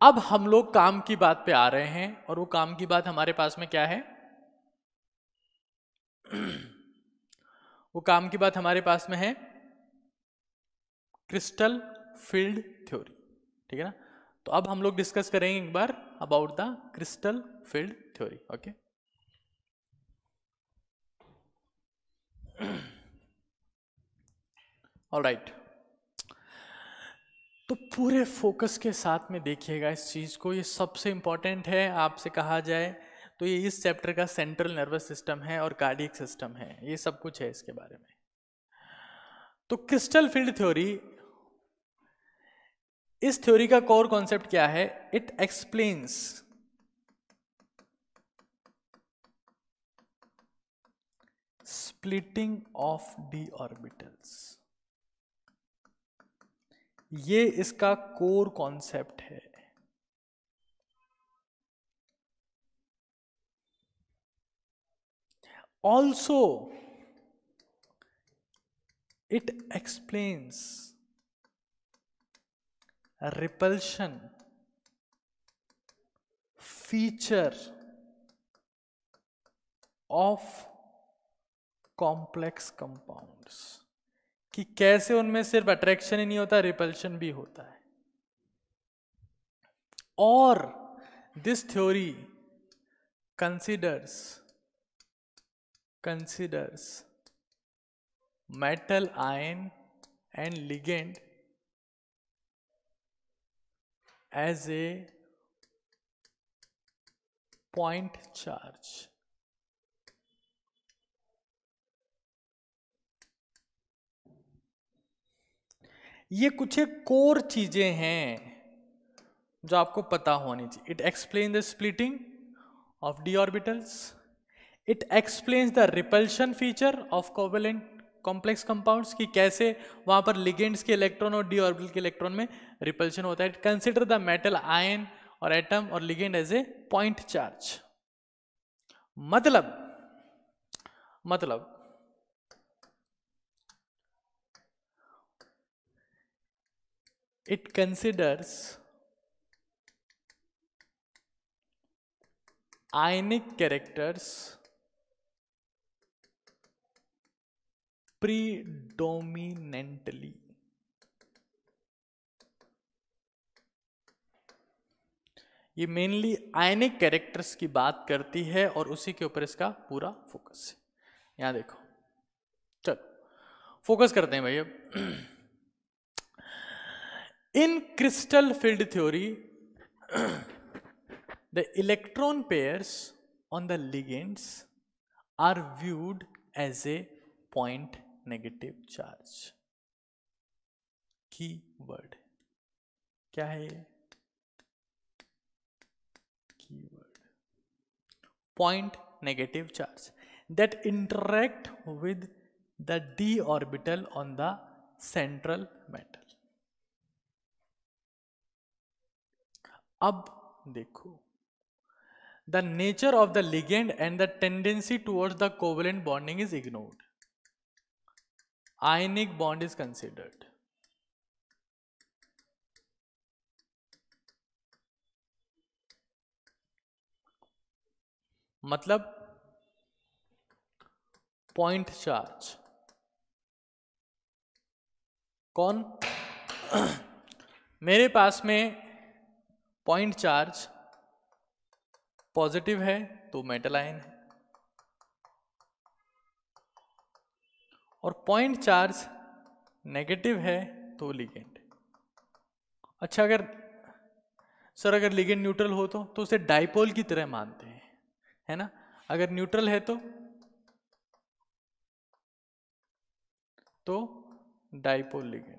अब हम लोग काम की बात पे आ रहे हैं, और वो काम की बात हमारे पास में क्या है? वो काम की बात हमारे पास में है क्रिस्टल फील्ड थ्योरी, ठीक है ना। तो अब हम लोग डिस्कस करेंगे एक बार about the crystal field theory. Okay, alright. तो पूरे फोकस के साथ में देखिएगा इस चीज को, ये सबसे इंपॉर्टेंट है। आपसे कहा जाए तो ये इस चैप्टर का सेंट्रल नर्वस सिस्टम है और कार्डियक सिस्टम है, ये सब कुछ है इसके बारे में। तो क्रिस्टल फील्ड थ्योरी, इस थ्योरी का कोर कॉन्सेप्ट क्या है? It explains splitting of d orbitals, ये इसका कोर कॉन्सेप्ट है। Also it explains repulsion feature of complex compounds, कि कैसे उनमें सिर्फ अट्रैक्शन ही नहीं होता, रिपल्शन भी होता है। और this theory considers metal ion and ligand as a point charge. ये कुछ एक कोर चीजें हैं जो आपको पता होनी चाहिए। It explain the splitting of d orbitals, it explains the repulsion feature of covalent complex compounds, कि कैसे वहां पर लिगेंड्स के इलेक्ट्रॉन और डी ऑर्बिटल के इलेक्ट्रॉन में रिपल्शन होता है। It consider the metal ion और एटम और ligand as a point charge. मतलब it considers ionic characters predominantly, ये मेनली आयनिक कैरेक्टर्स की बात करती है और उसी के ऊपर इसका पूरा फोकस है। यहां देखो, चलो फोकस करते हैं भाई अब। In crystal field theory, the electron pairs on the ligands are viewed as a point negative charge. Key word क्या है ये? Keyword point negative charge that interact with the d orbital on the central metal. अब देखो, the nature of the ligand and the tendency towards the covalent bonding is ignored. Ionic bond is considered. मतलब point charge कौन? मेरे पास में point charge positive है तो metal ion है, और पॉइंट चार्ज नेगेटिव है तो लिगेंड। अच्छा, अगर लिगेंड न्यूट्रल हो तो उसे डाइपोल की तरह मानते हैं, है ना। अगर न्यूट्रल है तो डाइपोल लिगेंड।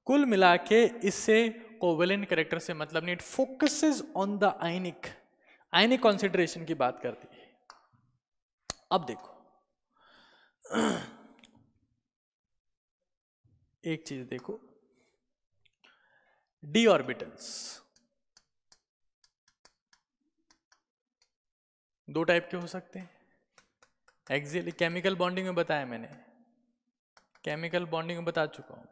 कुल मिला के इससे कोवेलेंट कैरेक्टर से मतलब नहीं, it focuses on the ionic concentration की बात करती है। अब देखो एक चीज देखो, डी ऑर्बिटल्स दो टाइप के हो सकते हैं। एक्सियल केमिकल बॉन्डिंग में बताया मैंने, केमिकल बॉन्डिंग में बता चुका हूं।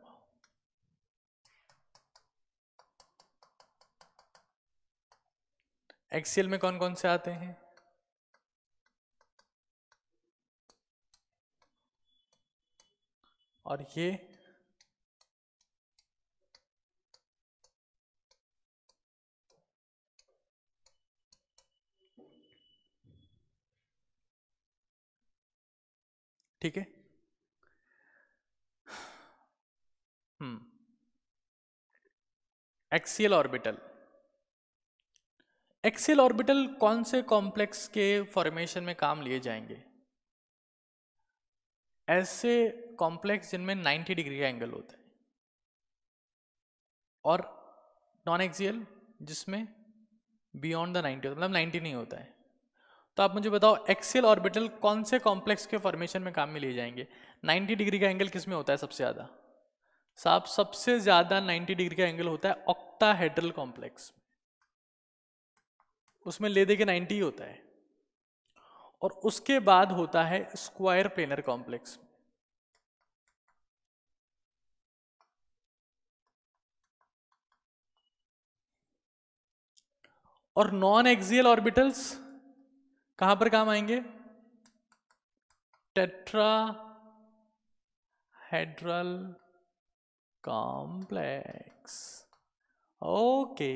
एक्सियल में कौन कौन से आते हैं? और ये ठीक है। एक्सियल ऑर्बिटल, एक्सियल ऑर्बिटल कौन से कॉम्प्लेक्स के फॉर्मेशन में काम लिए जाएंगे? ऐसे कॉम्प्लेक्स जिनमें 90 डिग्री का एंगल होता है, और नॉन एक्सियल जिसमें बियॉन्ड द 90 मतलब 90 नहीं होता है। तो आप मुझे बताओ एक्सियल ऑर्बिटल कौन से कॉम्प्लेक्स के फॉर्मेशन में काम में लिए जाएंगे? 90 डिग्री का एंगल किस में होता है सबसे ज्यादा? साहब सबसे ज्यादा 90 डिग्री का एंगल होता है ऑक्टाहेड्रल कॉम्प्लेक्स, उसमें ले दे के 90 ही होता है। और उसके बाद होता है स्क्वायर प्लेनर कॉम्प्लेक्स। और नॉन एक्सियल ऑर्बिटल्स कहां पर काम आएंगे? Tetrahedral complex. ओके,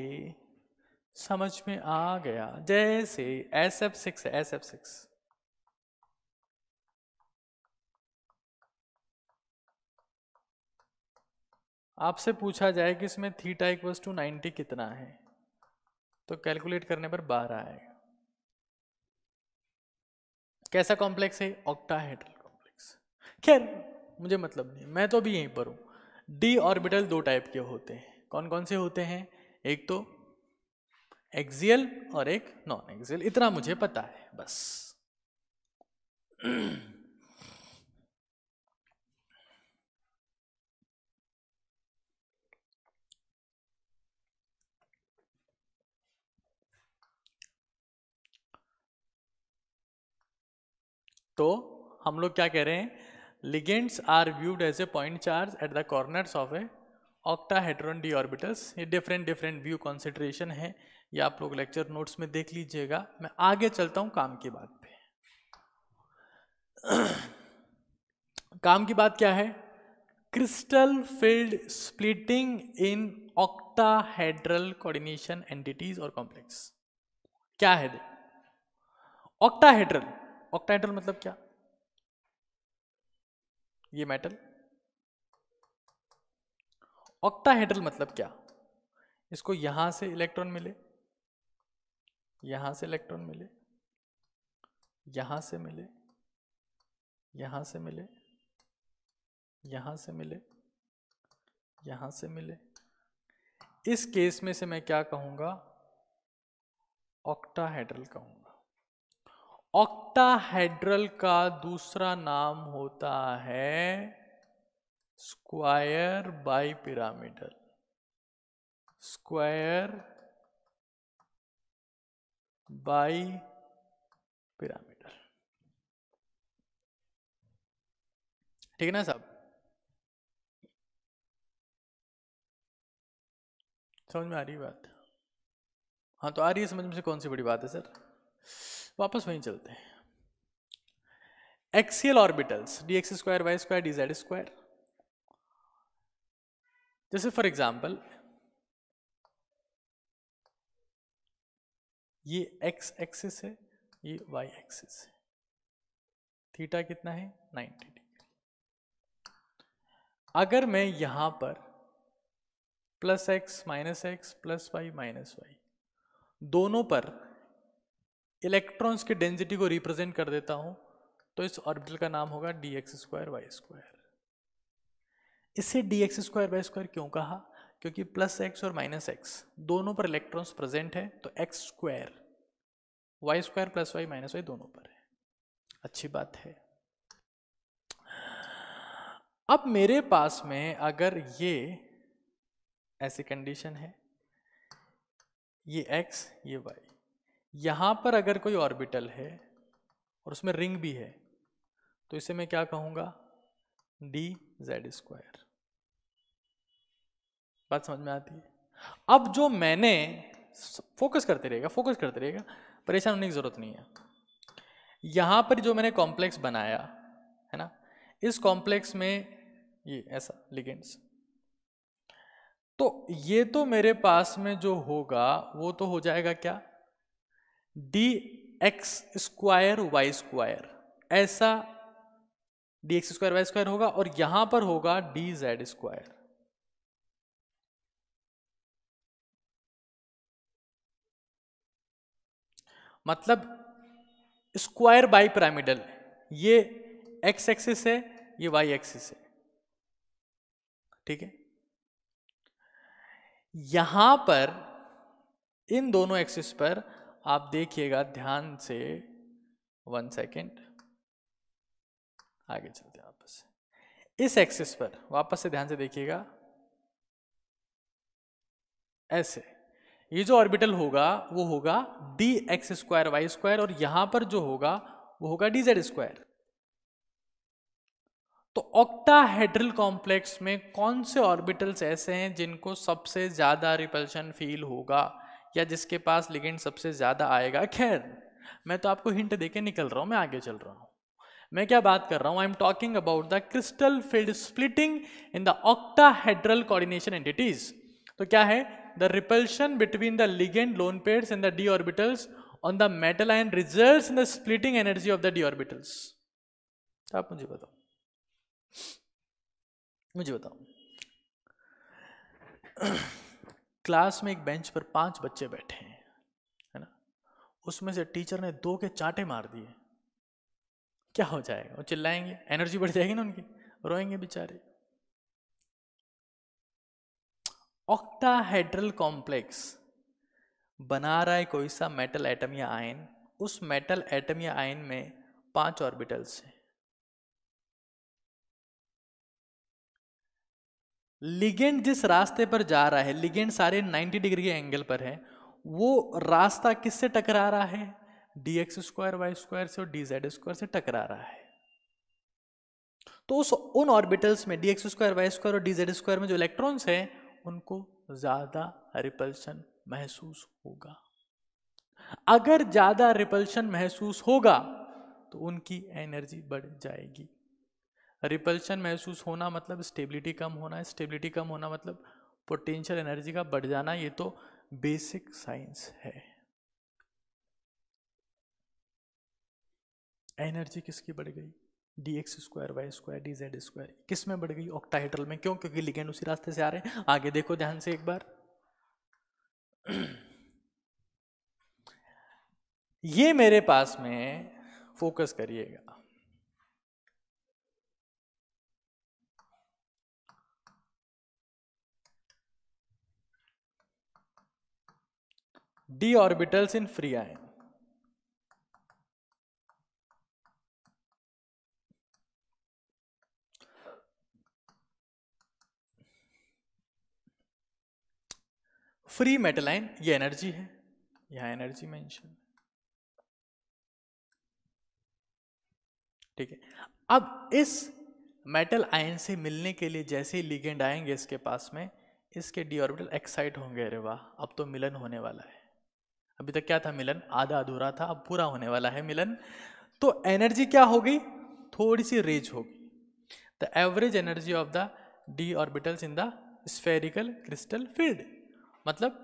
समझ में आ गया। जैसे SF6 है, SF6 आपसे पूछा जाए कि इसमें थीटा इक्वल्स टू 90 कितना है, तो कैलकुलेट करने पर 12 आएगा। कैसा कॉम्प्लेक्स है? Octahedral complex. खैर मुझे मतलब नहीं, मैं तो अभी यहीं पर हूं। डी ऑर्बिटल दो टाइप के होते हैं, कौन कौन से होते हैं? एक तो एक्सियल और एक नॉन एक्सियल, इतना मुझे पता है बस। तो हम लोग क्या कह रहे हैं? Ligands are viewed as a point charge at the corners of a octahedron d orbitals. ये डिफरेंट डिफरेंट व्यू कॉन्सेंट्रेशन है, ये आप लोग लेक्चर नोट्स में देख लीजिएगा। मैं आगे चलता हूं काम की बात पे। काम की बात क्या है? Crystal field splitting in octahedral coordination entities और कॉम्प्लेक्स। क्या है? ऑक्टाहेड्रल, ऑक्टाहेड्रल मतलब क्या? ये मेटल। ऑक्टाहेड्रल मतलब क्या? इसको यहां से इलेक्ट्रॉन मिले, यहां से इलेक्ट्रॉन मिले, यहां से मिले, यहां से मिले, यहां से मिले, यहां से मिले। इस केस में से मैं क्या कहूंगा? ऑक्टाहेड्रल कहूंगा। ऑक्टाहेड्रल का दूसरा नाम होता है स्क्वायर बाइपिरामिडल। स्क्वायर बाइपिरामिडल, ठीक है ना साहब? समझ में आ रही बात? हाँ तो आ रही है समझ में से, कौन सी बड़ी बात है सर? वापस वहीं चलते हैं। Axial orbitals dx square Y square dz square. जैसे फॉर एग्जांपल ये x एक्सिस है, ये y एक्सिस है, थीटा कितना है? 90 डिग्री। अगर मैं यहां पर plus x minus x plus y minus y दोनों पर इलेक्ट्रॉन्स की डेंसिटी को रिप्रेजेंट कर देता हूं, तो इस ऑर्बिटल का नाम होगा dx स्क्वायर वाई स्क्वायर। इसे dx स्क्वायर वाई स्क्वायर क्यों कहा? क्योंकि प्लस एक्स और माइनस एक्स दोनों पर इलेक्ट्रॉन्स प्रेजेंट है, तो x square Y square plus y minus y दोनों पर है। अच्छी बात है। अब मेरे पास में अगर ये ऐसी कंडीशन है, ये x ये y, यहां पर अगर कोई ऑर्बिटल है और उसमें रिंग भी है, तो इसे मैं क्या कहूंगा? dz square. बात समझ में आती है? अब जो मैंने फोकस करते रहेगा, परेशान होने की जरूरत नहीं है। यहां पर जो मैंने कॉम्प्लेक्स बनाया है ना, इस कॉम्प्लेक्स में ये ऐसा लिगेंड्स, तो ये तो मेरे पास में जो होगा वो तो हो जाएगा क्या, d x square Y square, ऐसा d x square Y square होगा, और यहां पर होगा डी जेड स्क्वायर। मतलब स्क्वायर बाई पिरामिडल, ये एक्स एक्सिस है, ये वाई एक्सिस है, ठीक है। यहां पर इन दोनों एक्सिस पर आप देखिएगा ध्यान से, 1 सेकेंड आगे चलते हैं वापस, इस एक्सिस पर वापस से ध्यान से देखिएगा, ऐसे ये जो ऑर्बिटल होगा वो होगा d x square Y square, और यहां पर जो होगा वो होगा डी जेड स्क्वायर। तो ऑक्टाहेड्रल कॉम्प्लेक्स में कौन से ऑर्बिटल्स ऐसे हैं जिनको सबसे ज्यादा रिपल्शन फील होगा, या जिसके पास लिगेंड सबसे ज्यादा आएगा। खैर मैं तो आपको हिंट देके निकल रहा हूं, मैं आगे चल रहा हूं। मैं क्या बात कर रहा हूं, I am talking about the crystal field splitting in the octahedral coordination entities. तो क्या है, the repulsion between the ligand lone pairs in the D orbitals on the metal ion results in the splitting energy of the D orbitals. आप मुझे बताओ, class में एक bench पर 5 बच्चे बैठे हैं, है ना, उसमें से टीचर ने 2 के चांटे मार दिए, क्या हो जाएगा, वो चिल्लाएंगे, एनर्जी बढ़ जाएगी ना उनकी, रोएंगे बेचारे। ऑक्टाहेड्रल कॉम्प्लेक्स बना रहा है कोई सा मेटल एटम या आयन, उस मेटल एटम या आयन में 5 ऑर्बिटल्स हैं। लिगेंड जिस रास्ते पर जा रहा है, लिगेंड सारे 90 डिग्री के एंगल पर है, वो रास्ता किससे टकरा रहा है, d x square Y square से और डी जेड स्क्वायर से टकरा रहा है। तो उन ऑर्बिटल्स में d x square Y square और डी जेड स्क्वायर में जो इलेक्ट्रॉन्स हैं उनको ज्यादा रिपल्शन महसूस होगा। अगर ज्यादा रिपल्शन महसूस होगा तो उनकी एनर्जी बढ़ जाएगी। रिपल्शन महसूस होना मतलब स्टेबिलिटी कम होना है, स्टेबिलिटी कम होना मतलब पोटेंशियल एनर्जी का बढ़ जाना, ये तो बेसिक साइंस है। एनर्जी किसकी बढ़ गई, d x square Y square d Z square, किस में बढ़ गई, ऑक्टाहेड्रल में। क्यों, क्योंकि लिगेंड उसी रास्ते से आ रहे हैं। आगे देखो ध्यान से एक बार, ये मेरे पास में फोकस करिएगा, d orbitals in free ion, free metal ion, ये एनर्जी है, यहां एनर्जी मेंशन, ठीक है। अब इस मेटल आयन से मिलने के लिए जैसे ही लिगेंड आएंगे इसके पास में, इसके डी ऑर्बिटल एक्साइट होंगे, अरे वाह अब तो मिलन होने वाला है। अभी तक क्या था, मिलन आधा अधूरा था, अब पूरा होने वाला है मिलन। तो एनर्जी क्या होगी, थोड़ी सी रेज होगी, the average energy of the D orbitals in the spherical crystal field. मतलब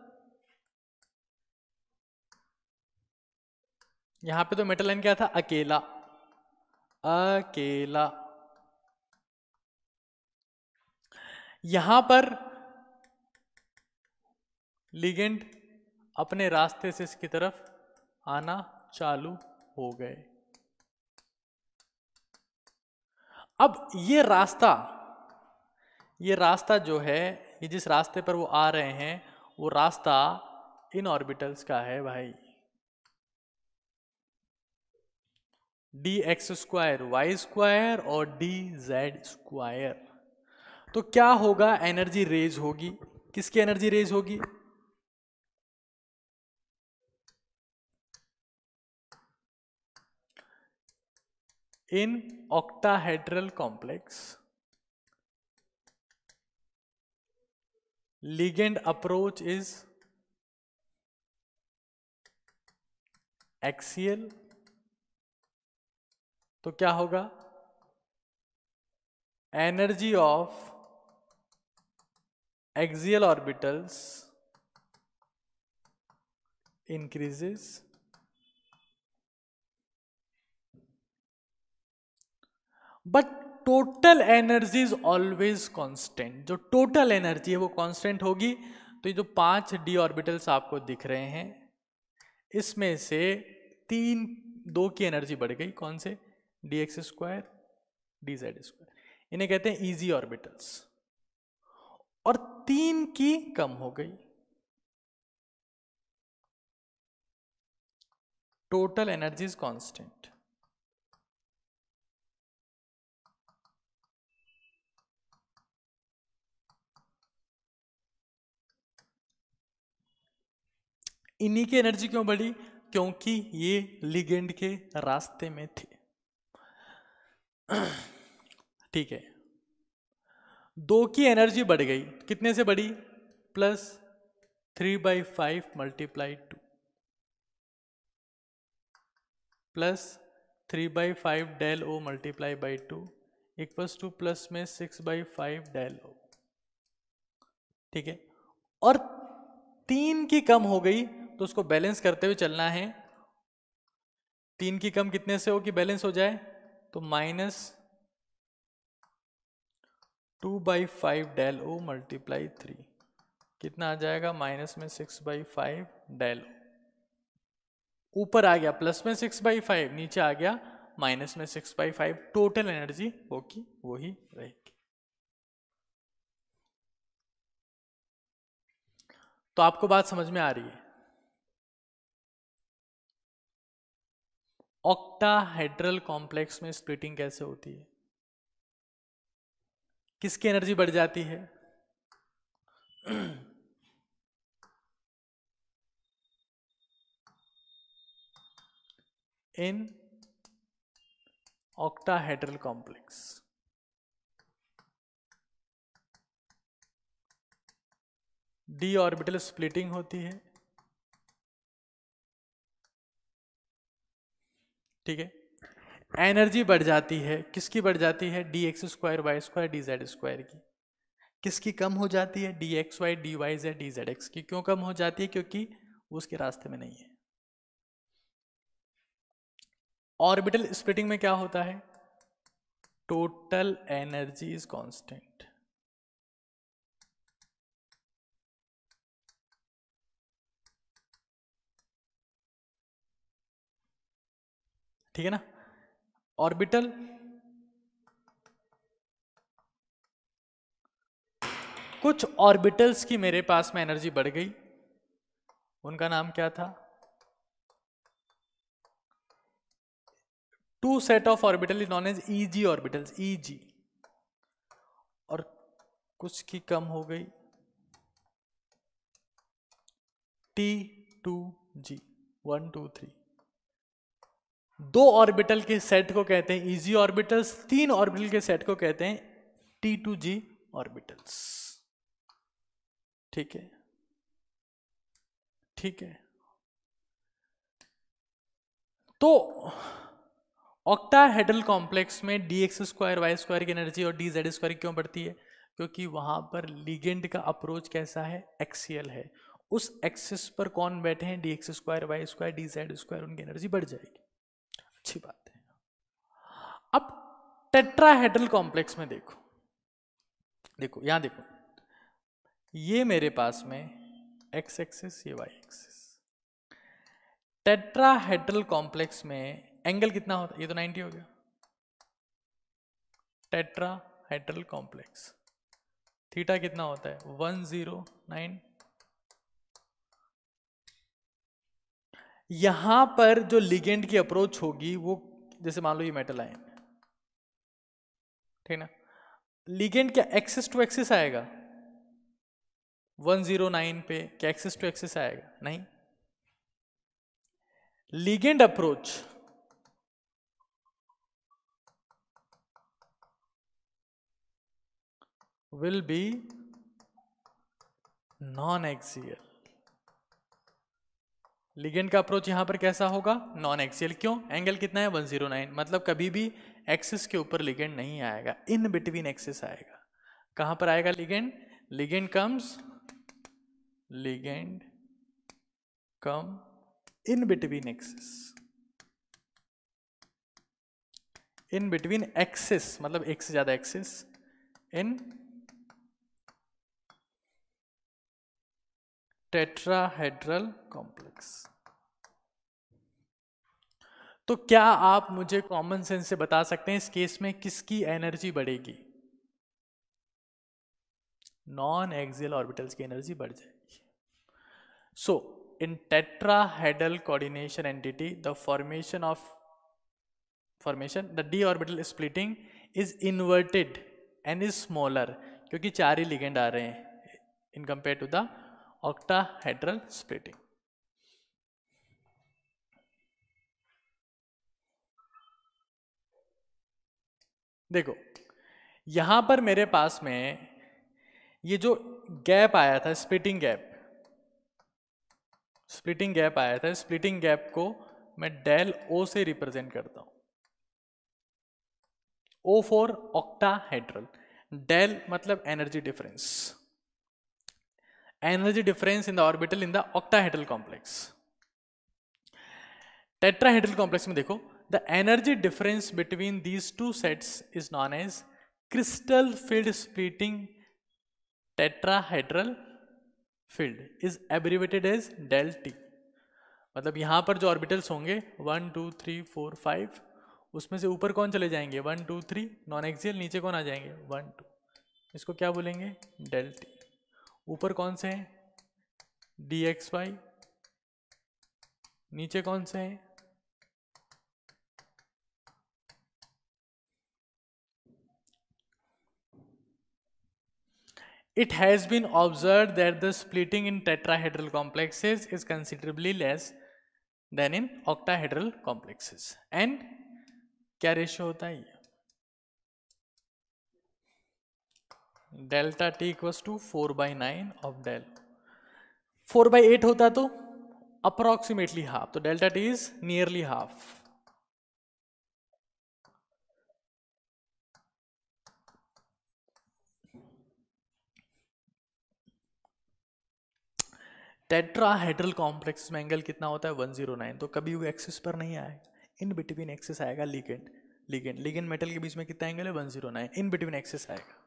यहां पे तो मेटल आयन क्या था, अकेला, अकेला। यहां पर लिगेंड अपने रास्ते से इसकी तरफ आना चालू हो गए। अब ये रास्ता जो है, ये जिस रास्ते पर वो आ रहे हैं, वो रास्ता इन ऑर्बिटल्स का है भाई, D x square Y square और डी जेड स्क्वायर। तो क्या होगा, एनर्जी रेज होगी, किसकी एनर्जी रेज होगी, in octahedral complex ligand approach is axial, तो क्या होगा, energy of axial orbitals increases, but total energy is always constant. जो टोटल एनर्जी है वो कांस्टेंट होगी। तो ये जो 5 d ऑर्बिटल्स आपको दिख रहे हैं, इसमें से 2 की एनर्जी बढ़ गई, कौन से, dx स्क्वायर dz स्क्वायर, इन्हें कहते हैं इजी ऑर्बिटल्स, और 3 की कम हो गई। Total energy is constant. इन्हीं की एनर्जी क्यों बढ़ी, क्योंकि ये लिगेंड के रास्ते में थे। ठीक है, 2 की एनर्जी बढ़ गई, कितने से बढ़ी, +3/5 multiply 2 +3/5 del O multiply by 2 equals to plus में 6/5 डेल ओ। ठीक है, और 3 की कम हो गई, तो उसको बैलेंस करते हुए चलना है। 3 की कम कितने से हो कि बैलेंस हो जाए, तो -2/5 डेल ओ मल्टीप्लाई 3 कितना आ जाएगा, माइनस में 6/5 डेल ओ। ऊपर आ गया प्लस में 6/5, नीचे आ गया माइनस में 6/5। टोटल एनर्जी होगी वही रहेगी। तो आपको बात समझ में आ रही है। ऑक्टाहेड्रल कॉम्प्लेक्स में स्प्लिटिंग कैसे होती है, किसकी एनर्जी बढ़ जाती है, in octahedral complex D orbital splitting होती है। ठीक है, एनर्जी बढ़ जाती है, किसकी बढ़ जाती है, dx square Y square dz square की। किसकी कम हो जाती है, dxy dyz dzx की। क्यों कम हो जाती है, क्योंकि वो उसके रास्ते में नहीं है। ऑर्बिटल स्प्लिटिंग में क्या होता है, टोटल एनर्जी इज कांस्टेंट। ठीक है ना, ऑर्बिटल कुछ ऑर्बिटल्स की मेरे पास में एनर्जी बढ़ गई, उनका नाम क्या था, 2 set of orbital is known as EG orbitals, EG. और कुछ की कम हो गई, T2G 1 2 3। 2 ऑर्बिटल के सेट को कहते हैं इजी ऑर्बिटल्स, 3 ऑर्बिटल के सेट को कहते हैं T2G ऑर्बिटल्स। ठीक है, ठीक है। तो ऑक्टाहेड्रल कॉम्प्लेक्स में dx स्क्वायर वाई स्क्वायर की एनर्जी और dz स्क्वायर क्यों बढ़ती है, क्योंकि वहां पर लिगेंड का अप्रोच कैसा है, एक्सियल है। उस एक्सिस पर कौन बैठे हैं, dx square Y square dz square, उनकी एनर्जी बढ़ जाएगी। अच्छी बात है। अब टेट्राहेड्रल कॉम्प्लेक्स में देखो, देखो यहां देखो, ये मेरे पास में x एक्सिस, ये y एक्सिस। टेट्राहेड्रल कॉम्प्लेक्स में एंगल कितना होता है, ये तो 90 हो गया। टेट्राहेड्रल कॉम्प्लेक्स थीटा कितना होता है, 109। यहां पर जो लिगेंड की अप्रोच होगी वो, जैसे मान लो ये मेटल आयन, ठीक ना, लिगेंड क्या एक्सिस टू एक्सिस आएगा 109 पे, क्या एक्सिस टू एक्सिस आएगा, नहीं। Ligand approach will be non-axial. Ligand का अप्रोच यहां पर कैसा होगा, नॉन एक्सियल। क्यों, एंगल कितना है 109, मतलब कभी भी एक्सिस के ऊपर लिगेंड नहीं आएगा, इन बिटवीन एक्सिस आएगा। कहां पर आएगा ligand, ligand come in between axis, in between axis मतलब एक से ज्यादा एक्सिस, इन टेट्राहेड्रल कॉम्प्लेक्स। तो क्या आप मुझे कॉमन सेंस से बता सकते हैं इस केस में किसकी एनर्जी बढ़ेगी, नॉन एक्सियल ऑर्बिटल्स की एनर्जी बढ़ जाएगी। So in tetrahedral coordination entity the the d orbital splitting is inverted and is smaller, क्योंकि 4 ही लिगेंड आ रहे हैं in compare to the octahedral splitting. देखो यहां पर मेरे पास में ये जो गैप आया था, स्प्लिटिंग गैप आया था, स्प्लिटिंग गैप को मैं डेल ओ से रिप्रेजेंट करता हूं, O फॉर ऑक्टाहेड्रल, डेल मतलब energy difference in the orbital in the octahedral complex. Tetrahedral complex में देखो the energy difference between these two sets is known as crystal field splitting tetrahedral field is abbreviated as del T. मतलब यहां पर जो orbitals होंगे 1 2 3 4 5, उसमें से ऊपर कौन चले जाएंगे 1 2 3 नॉन एक्सियल, नीचे कौन आ जाएंगे 1 2, इसको क्या बोलेंगे डेल टी। ऊपर कौन से हैं डी एक्स वाई, नीचे कौन से हैं It has been observed that the splitting in tetrahedral complexes is considerably less than in octahedral complexes. And क्या रेशियो होता है ये, delta T equals to 4/9 of del. 4/8 होता तो अप्रोक्सीमेटली हाफ, तो delta T is nearly half. Tetrahedral complex में angle कितना होता है 109, तो कभी वो एक्सिस पर नहीं आएगा, इन बिटवीन एक्सिस आएगा। लिगेंड मेटल के बीच में कितना एंगल है 109, इन बिटवीन एक्सिस आएगा।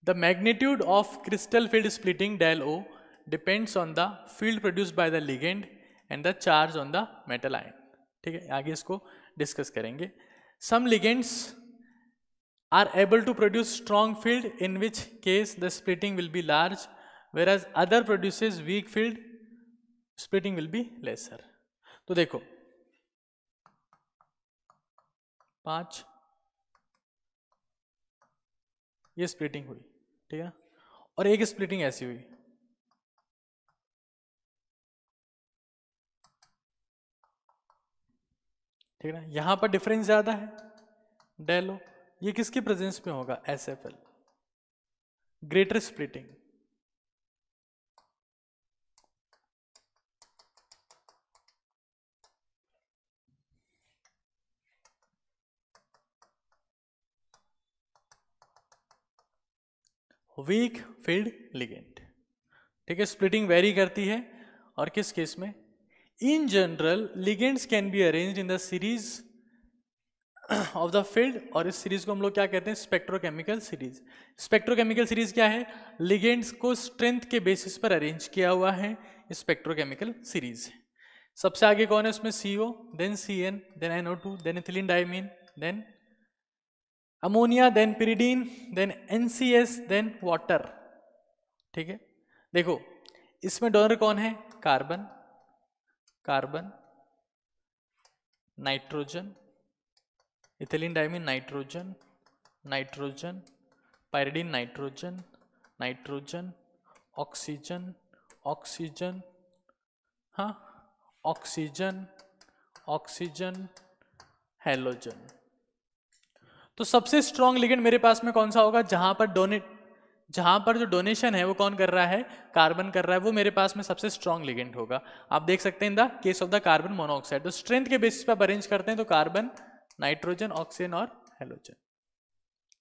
The magnitude of crystal field splitting del O depends on the field produced by the ligand and the charge on the metal ion। ठीक है, आगे इसको डिस्कस करेंगे। Some ligands are able to produce strong field, in which case the splitting will be large, whereas other produces weak field, splitting will be lesser। तो देखो 5 ये splitting हुई, ठीक है, और एक स्प्लिटिंग ऐसी हुई, ठीक है ना, यहां पर डिफरेंस ज्यादा है डेलो, ये किसके प्रेजेंस में होगा SFL, greater splitting. Weak field ligand, ठीक है, स्प्लिटिंग वेरी करती है। और किस केस में, in general ligands can be arranged in the series of the field, और इस सीरीज को हम लोग क्या कहते हैं स्पेक्ट्रोकेमिकल सीरीज। स्पेक्ट्रोकेमिकल सीरीज क्या है, लिगेंड्स को स्ट्रेंथ के बेसिस पर अरेंज किया हुआ है, स्पेक्ट्रोकेमिकल सीरीज है। सबसे आगे कौन है उसमें, CO, then CN, then NO2, then ethylene diamine, then ammonia, then pyridine, then NCS, then water. ठीक है, देखो इसमें डोनर कौन है, carbon, carbon, nitrogen, ethylene diamine nitrogen, nitrogen, pyridine nitrogen, nitrogen, oxygen, oxygen, हाँ ऑक्सीजन, ऑक्सीजन, हैलोजन। तो सबसे strong ligand मेरे पास में कौन सा होगा, जहां पर जो डोनेशन है वो कौन कर रहा है, कार्बन कर रहा है, वो मेरे पास में सबसे स्ट्रॉन्ग लिगेंड होगा। आप देख सकते हैं in the case of the carbon monoxide, तो स्ट्रेंथ के बेसिस पर अरेंज करते हैं, तो कार्बन, नाइट्रोजन, ऑक्सीजन और हेलोजन,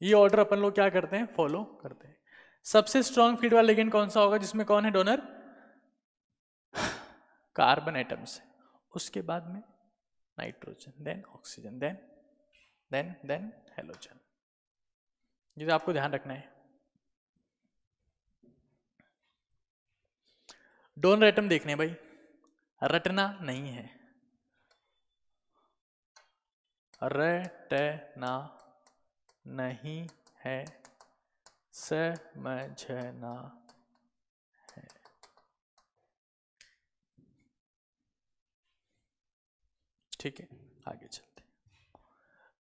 ये ऑर्डर अपन लोग क्या करते हैं, फॉलो करते हैं। सबसे स्ट्रॉन्ग फीड वाला लिगेंड कौन सा होगा, जिसमें कौन है डोनर, कार्बन एटम्स, उसके बाद में nitrogen, then oxygen, then halogen. ये आपको ध्यान रखना है। डोनर एटम देखने भाई, रटना नहीं है, रटना नहीं है, समझना है। ठीक है, आगे चलते हैं।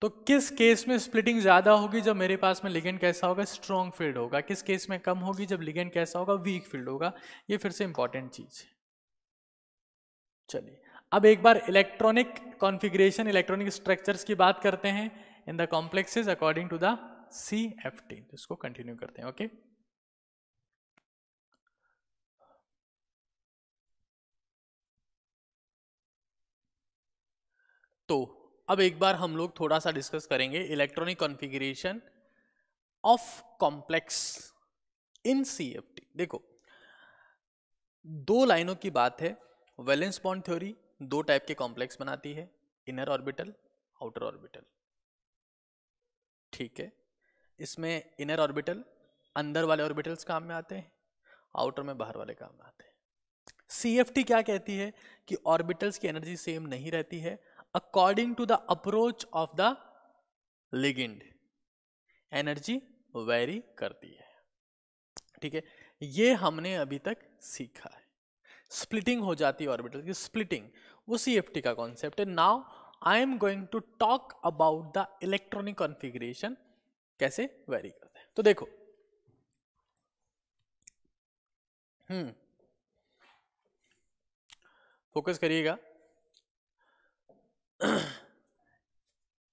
तो किस केस में स्प्लिटिंग ज्यादा होगी, जब मेरे पास में लिगेंड कैसा होगा, स्ट्रॉन्ग फील्ड होगा। किस केस में कम होगी, जब लिगेंड कैसा होगा, वीक फील्ड होगा। ये फिर से इंपॉर्टेंट चीज है। चलिए अब एक बार इलेक्ट्रॉनिक कॉन्फ़िगरेशन, इलेक्ट्रॉनिक स्ट्रक्चर्स की बात करते हैं in the complexes according to the CFT। इसको कंटिन्यू करते हैं। ओके, तो अब एक बार हम लोग थोड़ा सा डिस्कस करेंगे electronic configuration of complex in CFT। देखो, दो लाइनों की बात है। वैलेंस बॉन्ड थ्योरी दो टाइप के कॉम्प्लेक्स बनाती है, इनर ऑर्बिटल, आउटर ऑर्बिटल। ठीक है, इसमें इनर ऑर्बिटल अंदर वाले ऑर्बिटल्स काम में आते हैं, आउटर में बाहर वाले काम में आते हैं। CFT क्या कहती है कि ऑर्बिटल्स की एनर्जी सेम नहीं रहती है, according to the approach of the ligand energy vary करती है। ठीक है, ये हमने अभी तक सीखा है। स्प्लिटिंग हो जाती है ऑर्बिटल की, स्प्लिटिंग वो CFT का कॉन्सेप्ट है। Now I am going to talk about the electronic configuration, कैसे वेरी करते हैं। तो देखो, फोकस करिएगा।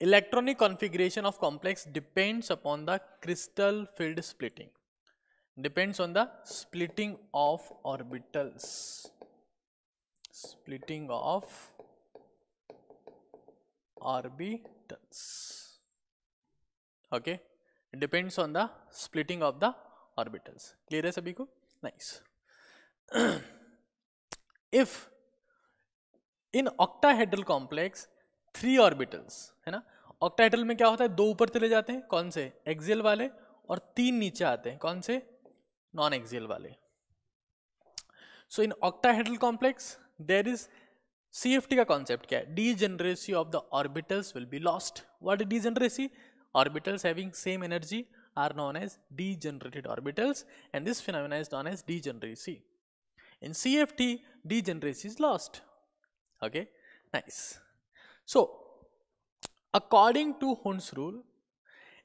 Electronic configuration of complex depends upon the crystal field splitting, depends on the splitting of orbitals, splitting of orbitals. Okay, it depends on the splitting of the orbitals. Clear है सभी को? Nice. If in octahedral complex 3 orbitals, है ना, octahedral में क्या होता है, दो ऊपर चले जाते हैं, कौन से, एक्सियल वाले, और 3 नीचे आते हैं, कौन से, नॉन एक्सियल वाले। So in octahedral complex there is CFT का कॉन्सेप्ट क्या है, degeneracy of the orbitals will be lost. What is degeneracy? Orbitals having same energy are known as degenerated orbitals, and this phenomena is known as degeneracy. In CFT degeneracy is lost. Okay, nice. So according to Hund's rule,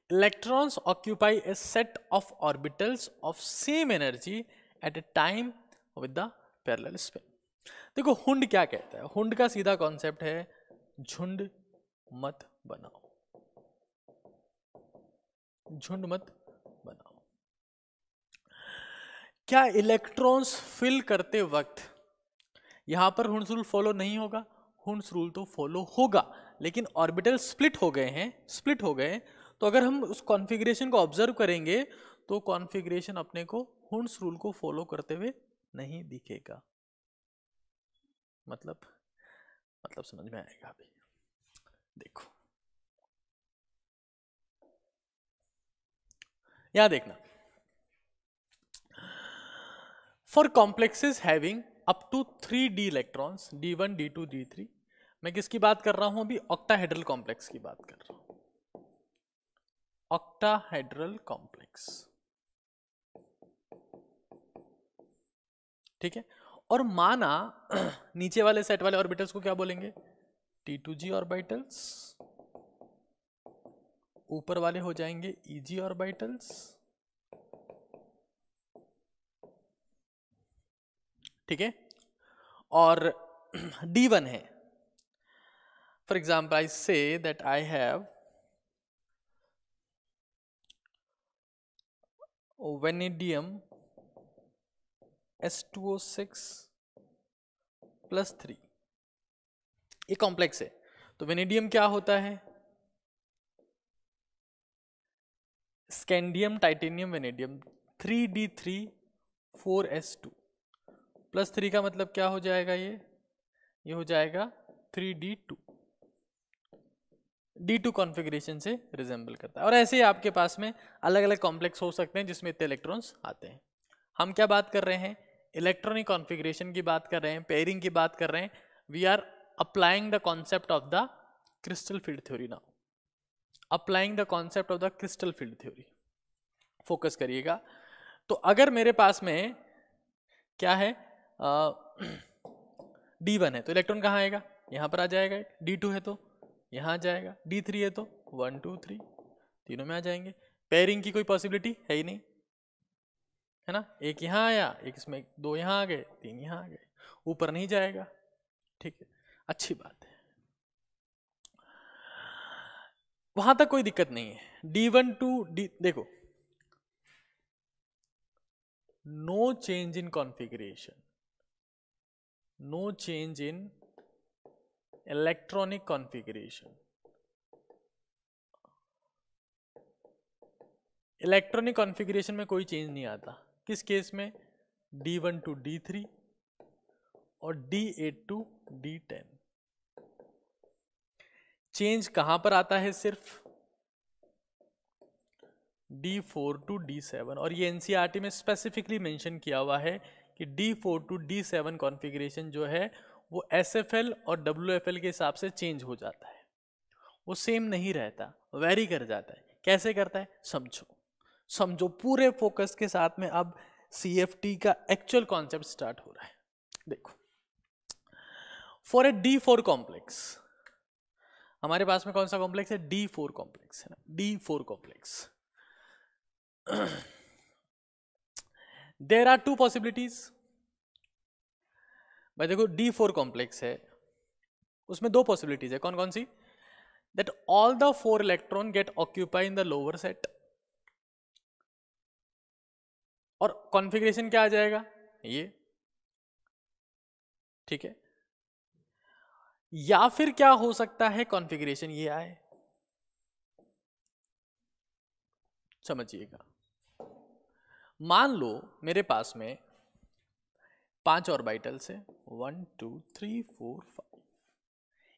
electrons occupy a set of orbitals of same energy at a time with the parallel spin. देखो हुंड क्या कहता है, हुंड का सीधा concept है झुंड मत बनाओ, झुंड मत बनाओ। क्या इलेक्ट्रॉन्स फिल करते वक्त यहां पर हुंड्स रूल फॉलो नहीं होगा? हुंड्स रूल तो फॉलो होगा, लेकिन ऑर्बिटल स्प्लिट हो गए हैं, स्प्लिट हो गए। तो अगर हम उस कॉन्फ़िगरेशन को ऑब्जर्व करेंगे तो कॉन्फ़िगरेशन अपने को हुंड्स रूल को फॉलो करते हुए नहीं दिखेगा। मतलब समझ में आएगा अभी। देखो यहां देखना, for complexes having up to 3d electrons, d1 d2 d3, मैं किसकी बात कर रहा हूं अभी, ऑक्टाहेड्रल कॉम्प्लेक्स की बात कर रहा हूं, ऑक्टाहेड्रल कॉम्प्लेक्स। ठीक है, और माना नीचे वाले सेट वाले ऑर्बिटल्स को क्या बोलेंगे, T2g ऑर्बिटल्स, ऊपर वाले हो जाएंगे Eg ऑर्बिटल्स। ठीक है, और D1 है, for example I say that I have vanadium S2O6 + 3, ये कॉम्प्लेक्स है। तो वेनेडियम क्या होता है? Scandium titanium vanadium 3D3 4S2 +3 का मतलब क्या हो जाएगा? ये हो जाएगा 3D2। D2 कॉन्फ़िगरेशन से रिजेंबल करता है। और ऐसे ही आपके पास में अलग अलग कॉम्प्लेक्स हो सकते हैं जिसमें इतने इलेक्ट्रॉन्स आते हैं। हम क्या बात कर रहे हैं? इलेक्ट्रॉनिक कॉन्फ़िगरेशन की बात कर रहे हैं, पेयरिंग की बात कर रहे हैं। We are applying the concept of the crystal field theory now, applying the concept of the crystal field theory. Focus करिएगा। तो अगर मेरे पास में क्या है, D1 है तो इलेक्ट्रॉन कहाँ आएगा? यहाँ पर आ जाएगा। D2 है तो यहाँ आ जाएगा। D3 है तो 1 2 3 तीनों में आ जाएंगे। पेयरिंग की कोई पॉसिबिलिटी है ही नहीं, है ना। एक यहाँ आया, एक इसमें, दो यहाँ आ गए, तीन यहाँ आ गए, ऊपर नहीं जाएगा। ठीक है, अच्छी बात है, वहां तक कोई दिक्कत नहीं है। D1 to D, देखो, no change in configuration, no change in electronic configuration. Electronic configuration में कोई चेंज नहीं आता। किस केस में? D1 to D3 और D8 to D10। चेंज कहां पर आता है? सिर्फ D4 to D7। और ये NCERT में स्पेसिफिकली मेंशन किया हुआ है कि D4 to D7 कॉन्फ़िगरेशन जो है वो SFL और WFL के हिसाब से चेंज हो जाता है, वो सेम नहीं रहता, वेरी कर जाता है। कैसे करता है? समझो पूरे फोकस के साथ में। अब CFT का एक्चुअल कॉन्सेप्ट स्टार्ट हो रहा है। देखो, फॉर ए D4 कॉम्प्लेक्स, हमारे पास में कौन सा कॉम्प्लेक्स है? D4 कॉम्प्लेक्स है ना, D4 complex. There are two possibilities. भाई देखो, D4 कॉम्प्लेक्स है, उसमें दो पॉसिबिलिटीज है। कौन कौन सी? That all the 4 electron get occupy in the lower set. और कॉन्फ़िगरेशन क्या आ जाएगा? ये, ठीक है। या फिर क्या हो सकता है? कॉन्फ़िगरेशन ये आए, समझिएगा। मान लो मेरे पास में 5 ऑर्बिटल्स है, 1 2 3 4 5,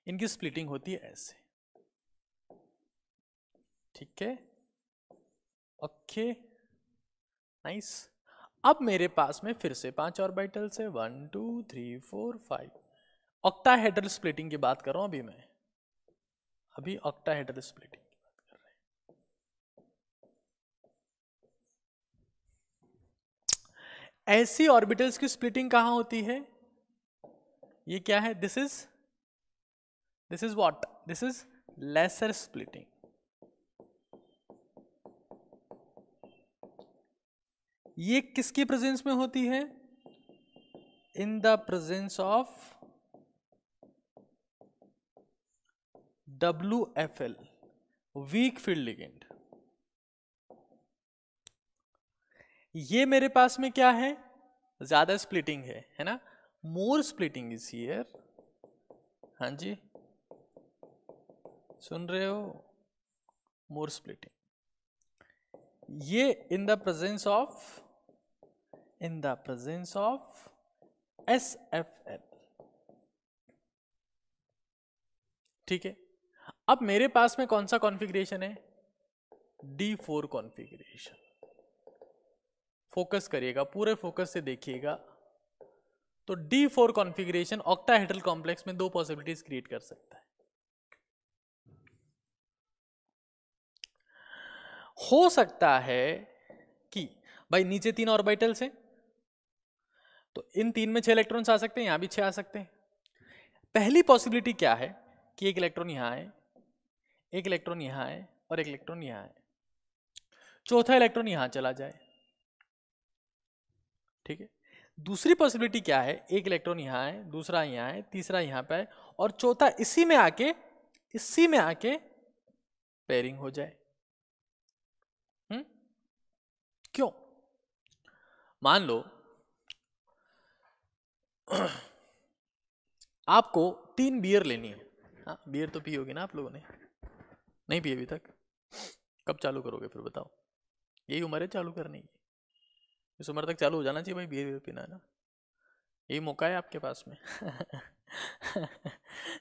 इनकी स्प्लिटिंग होती है ऐसे, ठीक है, ओके, नाइस। अब मेरे पास में फिर से 5 ऑर्बिटल्स है, 1 2 3 4 5। ऑक्टाहेड्रल स्प्लिटिंग की बात कर रहा हूं अभी ऑक्टाहेड्रल स्प्लिटिंग की बात कर रहे हैं। ऐसी ऑर्बिटल्स की स्प्लिटिंग कहां होती है? ये क्या है? This is what? This is lesser splitting. ये किसकी प्रेजेंस में होती है? In the presence of WFL, weak field ligand. ये मेरे पास में क्या है? ज्यादा स्प्लिटिंग है ना। मोर स्प्लिटिंग इज हियर। हाँ जी, सुन रहे हो? मोर स्प्लिटिंग, ये in the presence of SFL, ठीक है। अब मेरे पास में कौन सा कॉन्फ़िगरेशन है? D4 configuration. फोकस करिएगा, पूरे फोकस से देखिएगा। तो D4 कॉन्फ़िगरेशन ऑक्टाहेड्रल कॉम्प्लेक्स में दो पॉसिबिलिटीज क्रिएट कर सकता है। हो सकता है कि भाई नीचे 3 ऑर्बिटल्स हैं, तो इन 3 में 6 इलेक्ट्रॉन्स आ सकते हैं, यहां भी 6 आ सकते हैं। पहली पॉसिबिलिटी क्या है कि एक इलेक्ट्रॉन यहां आए, एक इलेक्ट्रॉन यहां आए और एक इलेक्ट्रॉन यहां आए, चौथा इलेक्ट्रॉन यहां चला जाए, ठीक है। दूसरी पॉसिबिलिटी क्या है? एक इलेक्ट्रॉन यहां आए, दूसरा यहां आए, तीसरा यहां पे आए और चौथा इसी में आके पेयरिंग हो जाए। क्यों? मान लो आपको 3 बियर लेनी है। हाँ, बियर तो पी होगी ना आप लोगों ने? नहीं पी अभी तक? कब चालू करोगे फिर बताओ? यही उम्र है चालू करने की, इस उम्र तक चालू हो जाना चाहिए भाई बियर पीना, है ना? यही मौका है आपके पास में।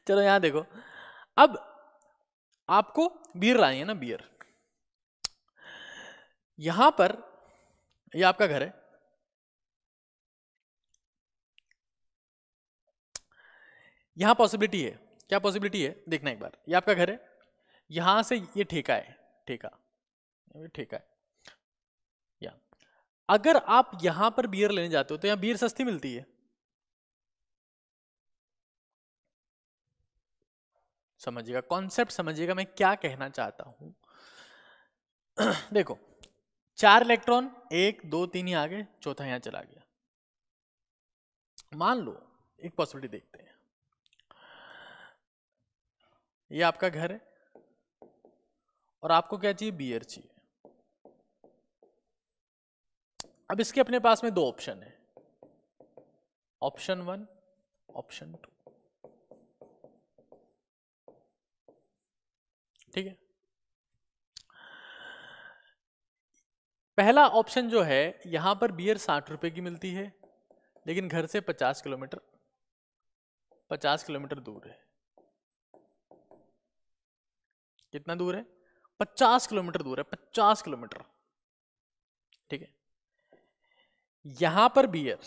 चलो यहाँ देखो, अब आपको बियर लानी है ना, बियर। यहां पर ये आपका घर है, यहां पॉसिबिलिटी है, क्या पॉसिबिलिटी है देखना एक बार। ये आपका घर है, यहां से ये ठेका है, ठेका, ये ठेका है। या अगर आप यहां पर बियर लेने जाते हो तो यहां बियर सस्ती मिलती है, समझिएगा कॉन्सेप्ट, समझिएगा मैं क्या कहना चाहता हूं। देखो 4 इलेक्ट्रॉन, 1 2 3 ही आ गए, चौथा यहां चला गया। मान लो एक पॉसिबिलिटी देखते हैं, ये आपका घर है और आपको क्या चाहिए, बियर चाहिए। अब इसके अपने पास में 2 ऑप्शन है, ऑप्शन 1 ऑप्शन 2, ठीक है। पहला ऑप्शन जो है, यहां पर बियर 60 रुपए की मिलती है, लेकिन घर से 50 किलोमीटर दूर है। कितना दूर है? 50 किलोमीटर दूर है, 50 किलोमीटर, ठीक है। यहां पर बियर,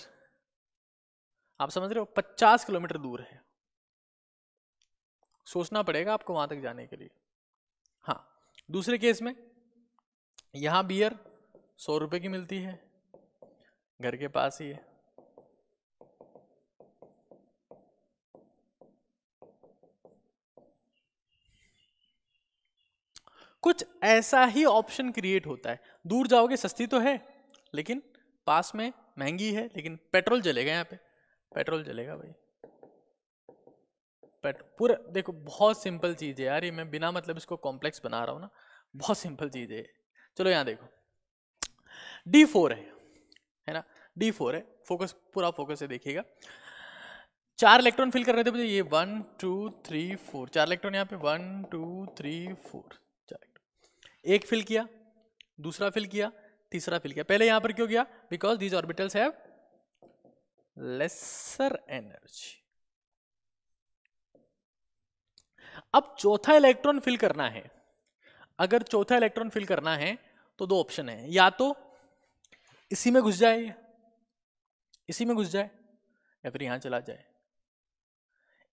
आप समझ रहे हो, 50 किलोमीटर दूर है, सोचना पड़ेगा आपको वहां तक जाने के लिए। हाँ, दूसरे केस में यहां बियर 100 रुपए की मिलती है, घर के पास ही है। कुछ ऐसा ही ऑप्शन क्रिएट होता है, दूर जाओगे सस्ती तो है, लेकिन पास में महंगी है, लेकिन पेट्रोल जलेगा यहाँ पे, पेट्रोल जलेगा भाई, पूरा देखो बहुत सिंपल चीज है यार, ये मैं बिना मतलब इसको कॉम्प्लेक्स बना रहा हूँ ना, बहुत सिंपल चीज है। चलो यहाँ देखो D4 है ना, D4 है, फोकस पूरा फोकस से देखिएगा। 4 इलेक्ट्रॉन फिल कर रहे थे मुझे, ये 1 2 3 4, 4 इलेक्ट्रॉन यहाँ पे 1 2 3 4, 4 इलेक्ट्रॉन। एक फिल किया, दूसरा फिल किया, तीसरा फिल किया। पहले यहां पर क्यों किया? Because these orbitals have laser energy. अब चौथा इलेक्ट्रॉन फिल करना है, अगर चौथा इलेक्ट्रॉन फिल करना है तो 2 ऑप्शन है, या तो इसी में घुस जाए, इसी में घुस जाए, या फिर यहां चला जाए।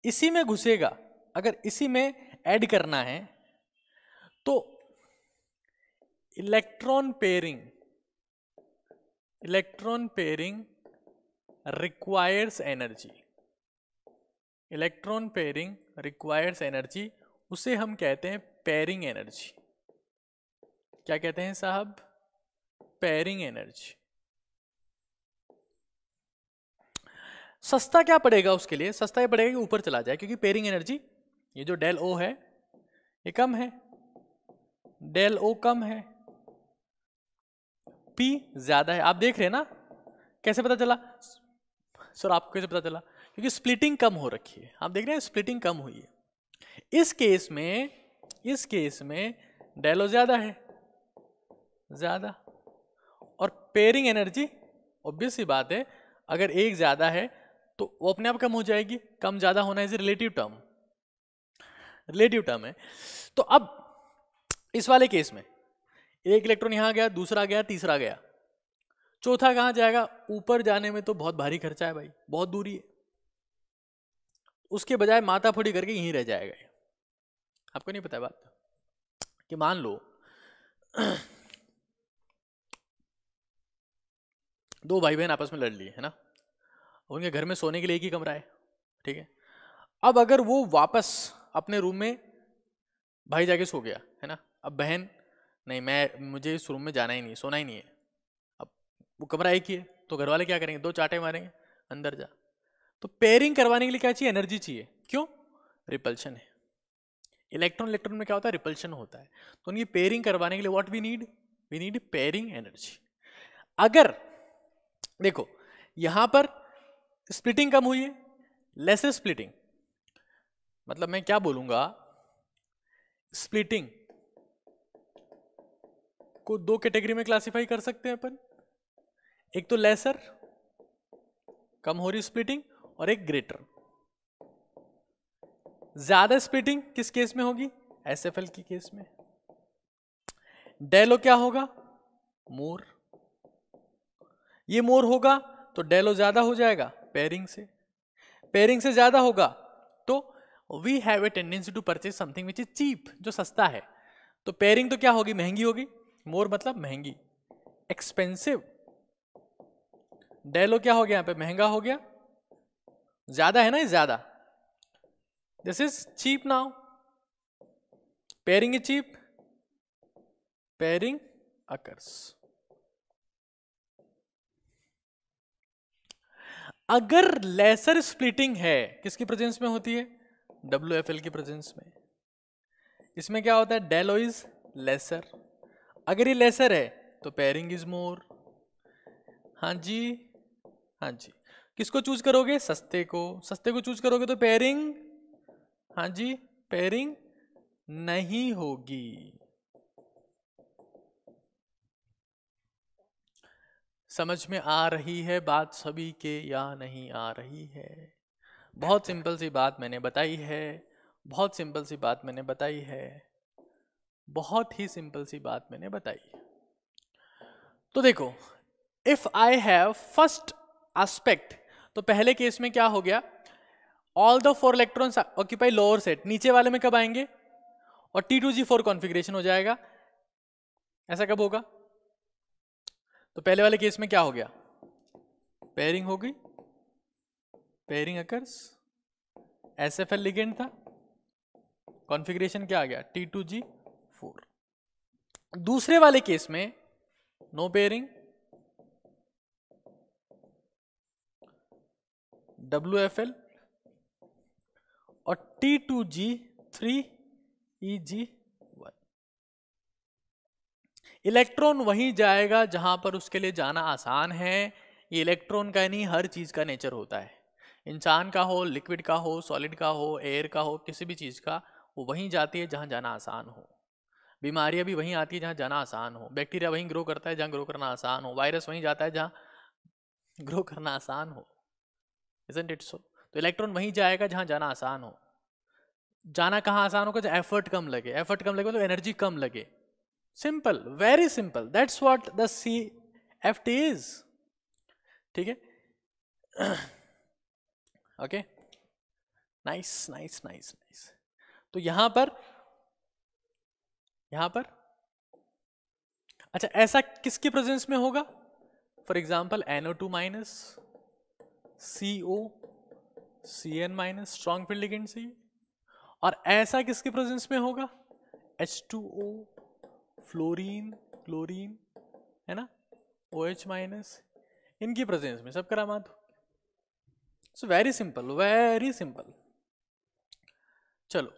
इसी में घुसेगा, अगर इसी में ऐड करना है तो electron pairing requires energy, electron pairing requires energy, उसे हम कहते हैं पेयरिंग एनर्जी। क्या कहते हैं साहब? Pairing energy. सस्ता क्या पड़ेगा उसके लिए? सस्ता ये पड़ेगा कि ऊपर चला जाए, क्योंकि पेयरिंग एनर्जी, ये जो डेल ओ है ये कम है, डेल ओ कम है, पी ज्यादा है। आप देख रहे हैं ना, कैसे पता चला सर? आपको कैसे पता चला? क्योंकि स्प्लिटिंग कम हो रखी है, आप देख रहे हैं स्प्लिटिंग कम हुई है। इस केस में डेलो ज्यादा है, ज्यादा, और पेयरिंग एनर्जी ऑब्वियस सी बात है, अगर एक ज्यादा है तो वो अपने आप कम हो जाएगी। कम ज्यादा होना is relative term, relative term है। तो अब इस वाले केस में एक इलेक्ट्रॉन यहां गया, दूसरा गया, तीसरा गया, चौथा कहां जाएगा? ऊपर जाने में तो बहुत भारी खर्चा है भाई, बहुत दूरी है, उसके बजाय माथा फोड़ी करके यहीं रह जाएगा। आपको नहीं पता है बात कि मान लो 2 भाई बहन आपस में लड़ लिए, है ना, उनके घर में सोने के लिए एक ही कमरा है, ठीक है। अब अगर वो वापस अपने रूम में, भाई जाके सो गया, है ना, अब बहन नहीं, मुझे इस रूम में जाना ही नहीं, सोना ही नहीं है, अब वो कमरा एक ही है, तो घर वाले क्या करेंगे? 2 चांटे मारेंगे, अंदर जा। तो पेयरिंग करवाने के लिए क्या चाहिए? एनर्जी चाहिए। क्यों? रिपल्शन है। इलेक्ट्रॉन में क्या होता है? रिपल्शन होता है। तो उनकी पेयरिंग करवाने के लिए what we need pairing energy. अगर देखो यहां पर स्प्लिटिंग कम हुई है, लेस स्प्लिटिंग, मतलब मैं क्या बोलूंगा, स्प्लिटिंग को दो कैटेगरी में क्लासिफाई कर सकते हैं अपन, एक तो लेसर कम हो रही स्प्लिटिंग, और एक ग्रेटर। ज्यादा स्प्लिटिंग किस केस में होगी, एसएफएल की केस में। डेलो क्या होगा, मोर। ये मोर होगा तो डेलो ज्यादा हो जाएगा पेयरिंग से, पेयरिंग से ज्यादा होगा तो we have a tendency to purchase something which is cheap, जो सस्ता है। तो पेयरिंग तो क्या होगी, महंगी होगी, मोर मतलब महंगी, एक्सपेंसिव। डेलो क्या हो गया यहां पे, महंगा हो गया, ज्यादा है ना, ये ज्यादा। This is cheap now, pairing is cheap, pairing occurs. अगर लेसर स्प्लिटिंग है, किसकी प्रेजेंस में होती है, WFL की प्रेजेंस में। इसमें क्या होता है, डेलो इज लेसर, अगर ये लेसर है तो पेयरिंग इज मोर। हाँ जी, हाँ जी, किसको चूज करोगे, सस्ते को, सस्ते को चूज करोगे तो पेयरिंग, हाँ जी, पेयरिंग नहीं होगी। समझ में आ रही है बात सभी के या नहीं आ रही है? बहुत सिंपल सी बात मैंने बताई है, बहुत सिंपल सी बात मैंने बताई है, बहुत ही सिंपल सी बात मैंने बताई। तो देखो, if I have first aspect, तो पहले केस में क्या हो गया, all the 4 electrons occupy lower set, नीचे वाले में कब आएंगे, और T2G4 कॉन्फ़िगरेशन हो जाएगा। ऐसा कब होगा, तो पहले वाले केस में क्या हो गया, पेयरिंग हो गई, पेयरिंग अकर्स, SFL लिगेंड था, कॉन्फ़िगरेशन क्या आ गया, T2G4। दूसरे वाले केस में नो पेयरिंग, WFL और T2G3EG1। इलेक्ट्रॉन वहीं जाएगा जहां पर उसके लिए जाना आसान है। ये इलेक्ट्रॉन का नहीं, हर चीज का नेचर होता है, इंसान का हो, लिक्विड का हो, सॉलिड का हो, एयर का हो, किसी भी चीज का, वो वहीं जाती है जहां जाना आसान हो। बीमारियां भी वहीं आती है जहां जाना आसान हो, बैक्टीरिया वहीं ग्रो करता है जहां ग्रो करना आसान हो, वायरस वहीं जाता है जहां ग्रो करना आसान हो, isn't it so? तो इलेक्ट्रॉन वहीं जाएगा जहां जाना आसान हो। जाना कहां आसान होगा, जहां एफर्ट कम लगे, एफर्ट कम लगे मतलब एनर्जी कम लगे, simple, very simple, that's what the CFT is. ठीक है, okay, nice nice nice nice. तो यहां पर अच्छा, ऐसा किसकी प्रेजेंस में होगा, for example NO2 minus, CO CN minus, strong field ligand से। और ऐसा किसके प्रेजेंस में होगा, H2O, फ्लोरीन, क्लोरीन, है ना, OH माइनस, इनकी प्रेजेंस में सब करामात हो। So very simple, very simple. चलो